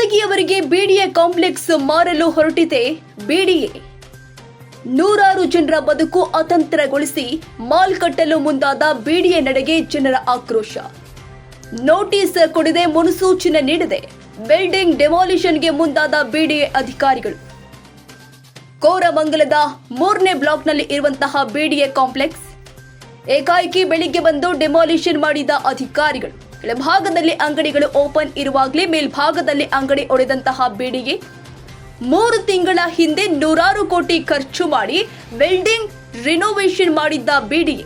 ಬೆಳಗಿಯವರೆಗೆ BDA complex ಮಾರಲು ಹೊರಟಿದೆ BDA. ನೂರಾರು ಜನರ ಬದುಕು ಅತಂತ್ರಗೊಳಿಸಿ ಮಾಲ್ ಕಟ್ಟಲು ಮುಂದಾದ ಬಿಡಿಎ ನಡೆಗೆ ಜನರ ಆಕ್ರೋಶ. ನೋಟಿಸ್ ಕೊಡದೆ ಮುನ್ಸೂಚನೆ ನೀಡದೆ ಬಿಲ್ಡಿಂಗ್ ಡೆಮಾಲಿಷನ್ಗೆ ಮುಂದಾದ ಬಿಡಿಎ ಅಧಿಕಾರಿಗಳು. ಕೋರಮಂಗಲದ 3ನೇ ಬ್ಲಾಕ್ನಲ್ಲಿ ಇರುವಂತಹ ಬಿಡಿಎ ಕಾಂಪ್ಲೆಕ್ಸ್ ಏಕಾಏಕಿ ಬೆಳಿಗ್ಗೆ ಬಂದು ಡೆಮಾಲಿಷನ್ ಮಾಡಿದ ಅಧಿಕಾರಿಗಳು. ಕೆಳಭಾಗದಲ್ಲಿ ಅಂಗಡಿಗಳು ಓಪನ್ ಇರುವಾಗಲೇ ಮೇಲ್ಭಾಗದಲ್ಲಿ ಅಂಗಡಿ ಒಡೆದಂತಹ ಬಿಡಿಎ 3 ತಿಂಗಳ ಹಿಂದೆ ನೂರಾರು ಕೋಟಿ ಖರ್ಚು ಮಾಡಿ ಬಿಲ್ಡಿಂಗ್ ರಿನೋವೇಷನ್ ಮಾಡಿದ್ದ ಬಿಡಿಎ.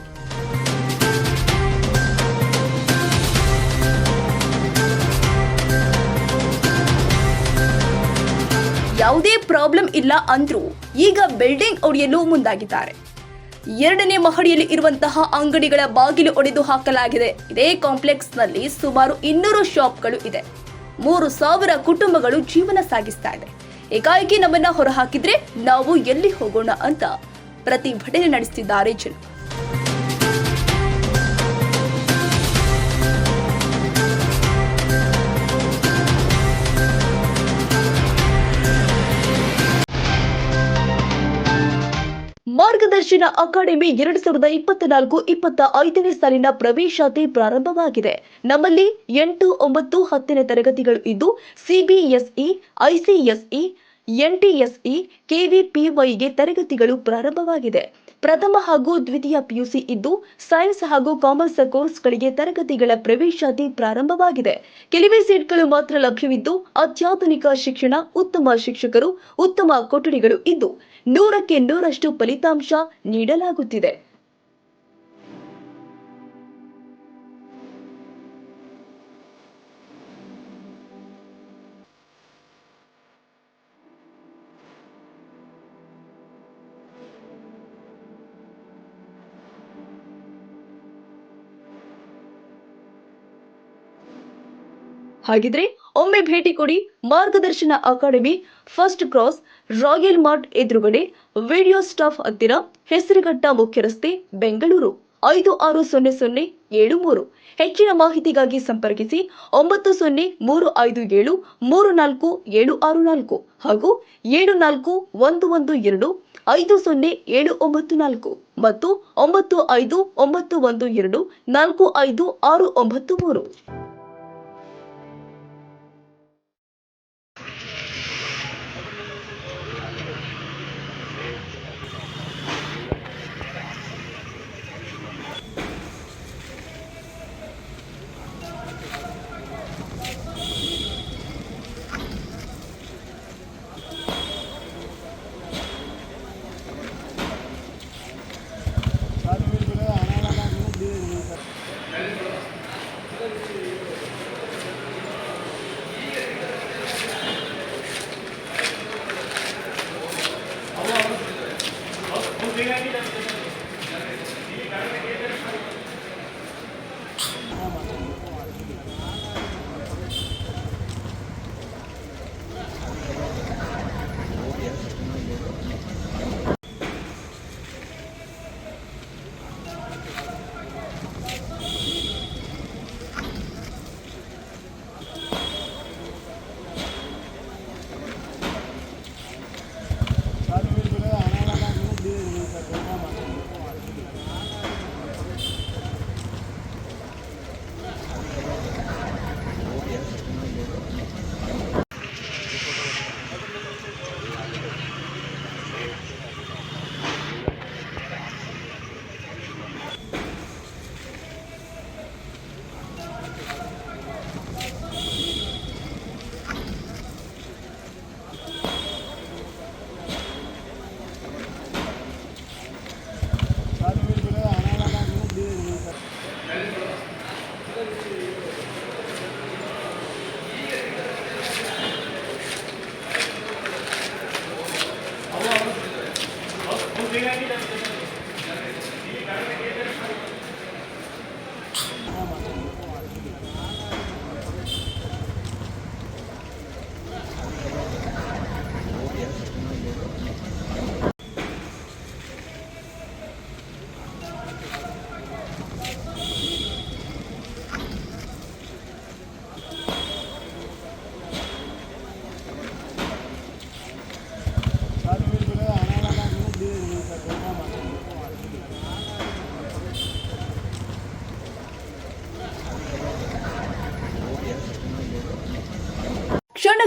ಯಾವುದೇ ಪ್ರಾಬ್ಲಮ್ ಇಲ್ಲ ಅಂದ್ರೂ ಈಗ ಬಿಲ್ಡಿಂಗ್ ಒಡೆಯಲು ಮುಂದಾಗಿದ್ದಾರೆ. 2ನೇ ಮಹಡಿಯಲ್ಲಿ ಇರುವಂತಹ ಅಂಗಡಿಗಳ ಬಾಗಿಲು ಒಡೆದು ಹಾಕಲಾಗಿದೆ. ಇದೇ ಕಾಂಪ್ಲೆಕ್ಸ್ ನಲ್ಲಿ ಸುಮಾರು 200 ಶಾಪ್ಗಳು ಇದೆ. 3,000 ಕುಟುಂಬಗಳು ಜೀವನ ಸಾಗಿಸ್ತಾ ಇದೆ. ಏಕಾಏಕಿ ನಮ್ಮನ್ನ ಹೊರಹಾಕಿದ್ರೆ ನಾವು ಎಲ್ಲಿ ಹೋಗೋಣ ಅಂತ ಪ್ರತಿಭಟನೆ ನಡೆಸುತ್ತಿದ್ದಾರೆ ಜನ. ಮಾರ್ಗದರ್ಶನ ಅಕಾಡೆಮಿ 2024-25ನೇ ಸಾಲಿನ ಪ್ರವೇಶಾತಿ ಪ್ರಾರಂಭವಾಗಿದೆ. ನಮ್ಮಲ್ಲಿ 8, 9, 10ನೇ ತರಗತಿಗಳು ಇದ್ದು ಸಿಬಿಎಸ್ಇ, ಐಸಿಎಸ್ಇ, ಎನ್ಟಿಎಸ್ಇ, ಕೆವಿಪಿವೈಗೆ ತರಗತಿಗಳು ಪ್ರಾರಂಭವಾಗಿದೆ. ಪ್ರಥಮ ಹಾಗೂ ದ್ವಿತೀಯ ಪಿಯುಸಿ ಇದ್ದು ಸೈನ್ಸ್ ಹಾಗೂ ಕಾಮರ್ಸ್ ಕೋರ್ಸ್ಗಳಿಗೆ ತರಗತಿಗಳ ಪ್ರವೇಶಾತಿ ಪ್ರಾರಂಭವಾಗಿದೆ. ಕೆಲವೇ ಸೀಟ್ಗಳು ಮಾತ್ರ ಲಭ್ಯವಿದ್ದು ಅತ್ಯಾಧುನಿಕ ಶಿಕ್ಷಣ, ಉತ್ತಮ ಶಿಕ್ಷಕರು, ಉತ್ತಮ ಕೊಠಡಿಗಳು ಇದ್ದು 100ಕ್ಕೆ 100ರಷ್ಟು ಫಲಿತಾಂಶ ನೀಡಲಾಗುತ್ತಿದೆ. ಹಾಗಿದ್ರೆ ಒಮ್ಮೆ ಭೇಟಿ ಕೊಡಿ ಮಾರ್ಗದರ್ಶನ academy, first cross, royal mart ಎದುರುಗಡೆ, ವಿಡಿಯೋ ಸ್ಟಾಫ್ ಹತ್ತಿರ, ಹೆಸರುಘಟ್ಟ ಮುಖ್ಯ ರಸ್ತೆ, ಬೆಂಗಳೂರು 560073. ಹೆಚ್ಚಿನ ಮಾಹಿತಿಗಾಗಿ ಸಂಪರ್ಕಿಸಿ 9035734764 ಹಾಗೂ 7411250794 ಮತ್ತು 9591245693.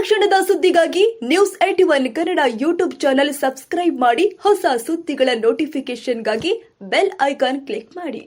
ಕ್ಷಣದ ಸುದ್ದಿಗಾಗಿ news 81 Kannada YouTube channel subscribe ಮಾಡಿ. ಹೊಸ ಸುದ್ದಿಗಳ ನೋಟಿಫಿಕೇಶನ್ಗಾಗಿ ಬೆಲ್ ಐಕಾನ್ ಕ್ಲಿಕ್ ಮಾಡಿ.